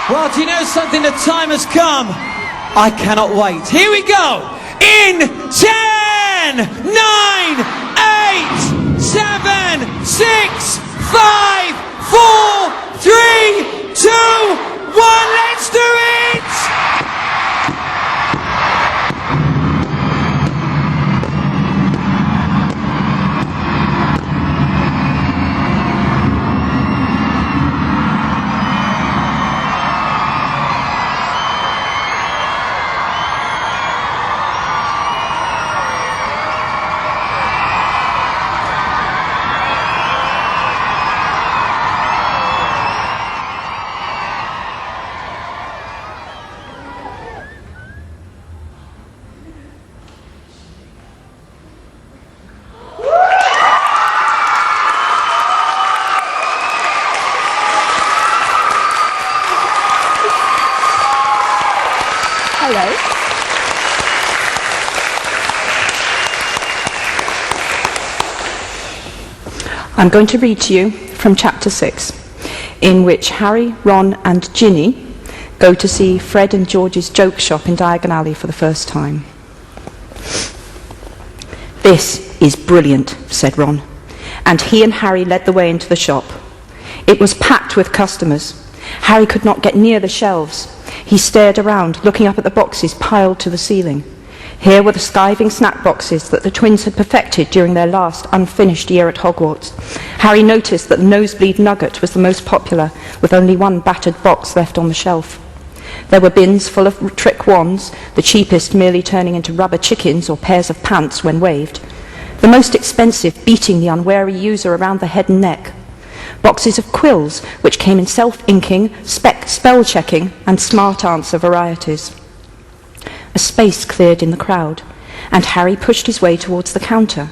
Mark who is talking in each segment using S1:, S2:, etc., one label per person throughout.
S1: Well, do you know something? The time has come. I cannot wait. Here we go. In 10, 9, 8, 7, 6, 5, 4, 3, 2, 1. Let's do it!
S2: Hello. I'm going to read to you from chapter 6, in which Harry, Ron and Ginny go to see Fred and George's joke shop in Diagon Alley for the first time. "This is brilliant," said Ron, and he and Harry led the way into the shop. It was packed with customers. Harry could not get near the shelves. He stared around, looking up at the boxes piled to the ceiling. Here were the skiving snack boxes that the twins had perfected during their last unfinished year at Hogwarts. Harry noticed that the nosebleed nugget was the most popular, with only one battered box left on the shelf. There were bins full of trick wands, the cheapest merely turning into rubber chickens or pairs of pants when waved. The most expensive beating the unwary user around the head and neck. Boxes of quills, which came in self-inking, spell-checking, and smart answer varieties. A space cleared in the crowd, and Harry pushed his way towards the counter,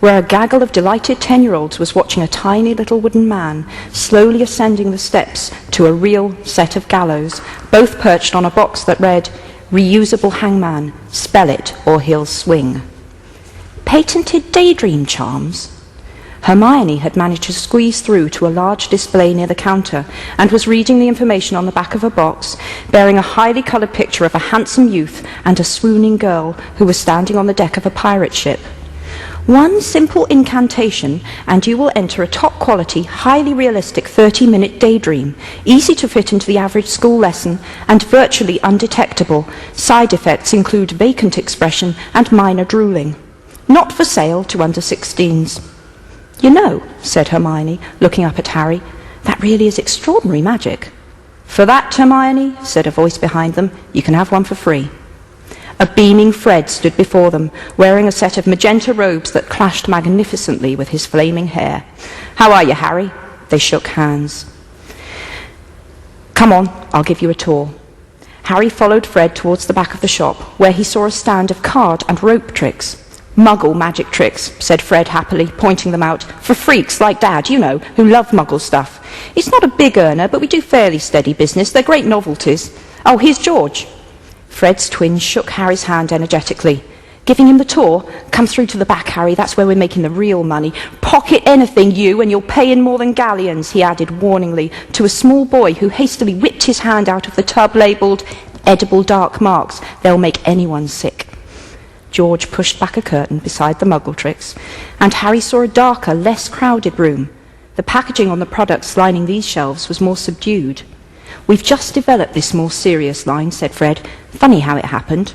S2: where a gaggle of delighted 10-year-olds was watching a tiny little wooden man slowly ascending the steps to a real set of gallows, both perched on a box that read, "Reusable hangman, spell it or he'll swing." Patented daydream charms? Hermione had managed to squeeze through to a large display near the counter and was reading the information on the back of a box, bearing a highly coloured picture of a handsome youth and a swooning girl who was standing on the deck of a pirate ship. "One simple incantation and you will enter a top-quality, highly realistic 30-minute daydream, easy to fit into the average school lesson and virtually undetectable. Side effects include vacant expression and minor drooling. Not for sale to under 16s. "You know," said Hermione, looking up at Harry, "that really is extraordinary magic." "For that, Hermione," said a voice behind them, "you can have one for free." A beaming Fred stood before them, wearing a set of magenta robes that clashed magnificently with his flaming hair. "How are you, Harry?" They shook hands. "Come on, I'll give you a tour." Harry followed Fred towards the back of the shop, where he saw a stand of card and rope tricks. "Muggle magic tricks," said Fred happily, pointing them out, "for freaks like Dad, you know, who love Muggle stuff. It's not a big earner, but we do fairly steady business. They're great novelties. Oh, here's George." Fred's twin shook Harry's hand energetically. "Giving him the tour? Come through to the back, Harry, that's where we're making the real money. Pocket anything, you, and you'll pay in more than galleons," he added warningly to a small boy who hastily whipped his hand out of the tub labelled "Edible Dark Marks. They'll make anyone sick." George pushed back a curtain beside the Muggle tricks, and Harry saw a darker, less crowded room. The packaging on the products lining these shelves was more subdued. "We've just developed this more serious line," said Fred. "Funny how it happened.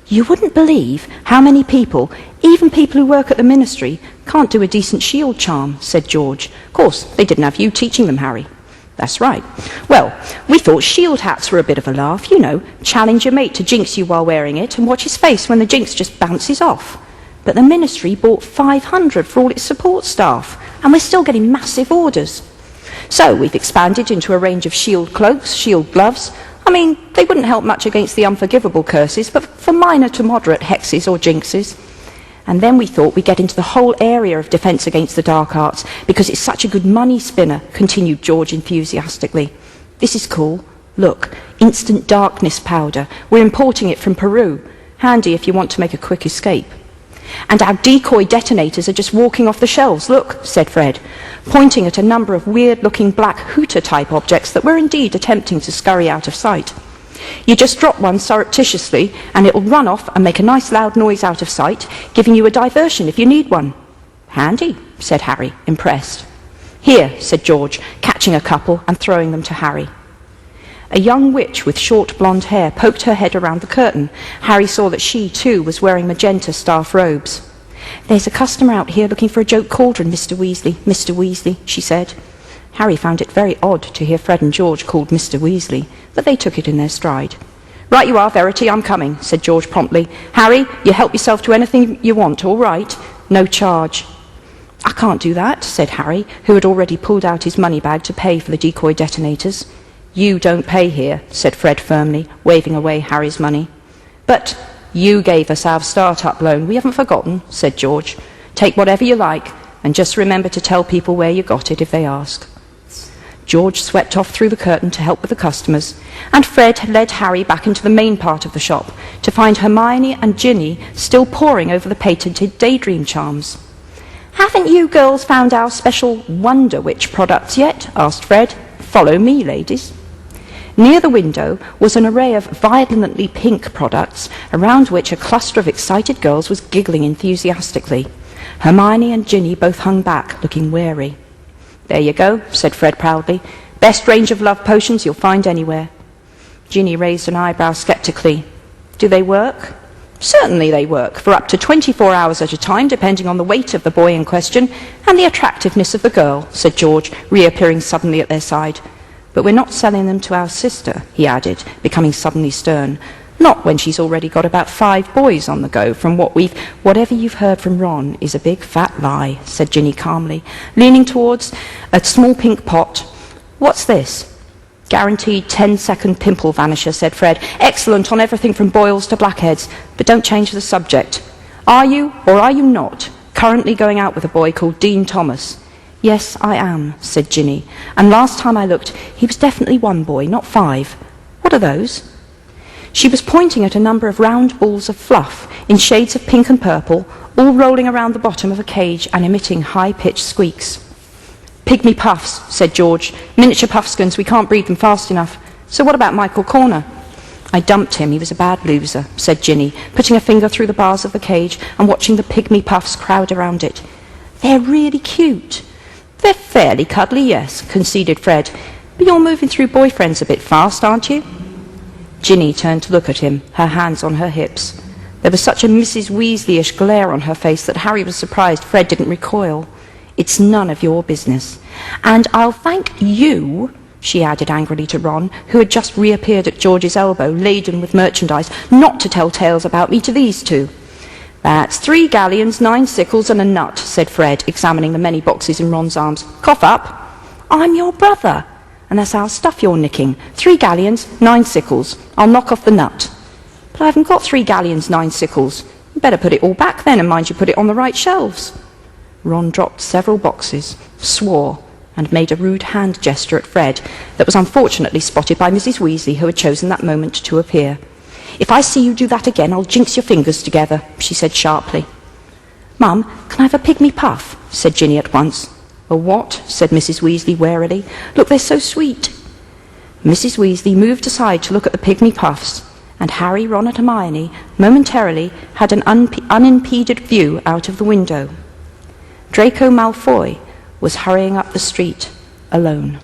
S2: You wouldn't believe how many people, even people who work at the ministry, can't do a decent shield charm," said George. "Of course, they didn't have you teaching them, Harry." "That's right. Well, we thought shield hats were a bit of a laugh, you know, challenge your mate to jinx you while wearing it and watch his face when the jinx just bounces off. But the ministry bought 500 for all its support staff, and we're still getting massive orders. So we've expanded into a range of shield cloaks, shield gloves. I mean, they wouldn't help much against the unforgivable curses, but for minor to moderate hexes or jinxes. And then we thought we'd get into the whole area of defence against the dark arts, because it's such a good money spinner," continued George enthusiastically. "This is cool. Look, instant darkness powder. We're importing it from Peru. Handy if you want to make a quick escape." And our decoy detonators are just walking off the shelves. Look, said Fred, pointing at a number of weird-looking black hooter-type objects that were indeed attempting to scurry out of sight. You just drop one surreptitiously, and it'll run off and make a nice loud noise out of sight, giving you a diversion if you need one. Handy, said Harry, impressed. Here, said George, catching a couple and throwing them to Harry. A young witch with short blonde hair poked her head around the curtain. Harry saw that she, too, was wearing magenta staff robes. There's a customer out here looking for a joke cauldron, Mr. Weasley, she said. Harry found it very odd to hear Fred and George called Mr. Weasley, but they took it in their stride. Right you are, Verity, I'm coming, said George promptly. Harry, you help yourself to anything you want, all right? No charge. I can't do that, said Harry, who had already pulled out his money bag to pay for the decoy detonators. You don't pay here, said Fred firmly, waving away Harry's money. But you gave us our start-up loan. We haven't forgotten, said George. Take whatever you like, and just remember to tell people where you got it if they ask. George swept off through the curtain to help with the customers, and Fred led Harry back into the main part of the shop to find Hermione and Ginny still poring over the patented Daydream charms. Haven't you girls found our special Wonder Witch products yet? Asked Fred. Follow me, ladies. Near the window was an array of violently pink products, around which a cluster of excited girls was giggling enthusiastically. Hermione and Ginny both hung back, looking wary. There you go, said Fred proudly. Best range of love potions you'll find anywhere. Ginny raised an eyebrow sceptically. Do they work? Certainly they work, for up to 24 hours at a time, depending on the weight of the boy in question and the attractiveness of the girl, said George, reappearing suddenly at their side. But we're not selling them to our sister, he added, becoming suddenly stern. Not when she's already got about 5 boys on the go from whatever you've heard from Ron is a big fat lie, said Ginny calmly, leaning towards a small pink pot. What's this? Guaranteed 10-second pimple vanisher, said Fred. Excellent on everything from boils to blackheads. But don't change the subject. Are you, or are you not, currently going out with a boy called Dean Thomas? Yes, I am, said Ginny. And last time I looked, he was definitely 1 boy, not 5. What are those? She was pointing at a number of round balls of fluff in shades of pink and purple, all rolling around the bottom of a cage and emitting high-pitched squeaks. Pygmy puffs, said George. Miniature puffskins, we can't breed them fast enough. So what about Michael Corner? I dumped him, he was a bad loser, said Ginny, putting a finger through the bars of the cage and watching the pygmy puffs crowd around it. They're really cute. They're fairly cuddly, yes, conceded Fred. But you're moving through boyfriends a bit fast, aren't you? Ginny turned to look at him, her hands on her hips. There was such a Mrs. Weasley-ish glare on her face that Harry was surprised Fred didn't recoil. It's none of your business. And I'll thank you, she added angrily to Ron, who had just reappeared at George's elbow, laden with merchandise, not to tell tales about me to these 2. That's 3 galleons, 9 sickles, and a nut, said Fred, examining the many boxes in Ron's arms. Cough up. I'm your brother, and that's our stuff you're nicking. 3 galleons, 9 sickles. I'll knock off the nut. But I haven't got 3 galleons, 9 sickles. You better put it all back then, and mind you put it on the right shelves. Ron dropped several boxes, swore, and made a rude hand gesture at Fred that was unfortunately spotted by Mrs. Weasley, who had chosen that moment to appear. If I see you do that again, I'll jinx your fingers together, she said sharply. Mum, can I have a pygmy puff? Said Ginny at once. A what? Said Mrs. Weasley warily. Look, they're so sweet. Mrs. Weasley moved aside to look at the pygmy puffs, and Harry, Ron and Hermione momentarily had an unimpeded view out of the window. Draco Malfoy was hurrying up the street alone.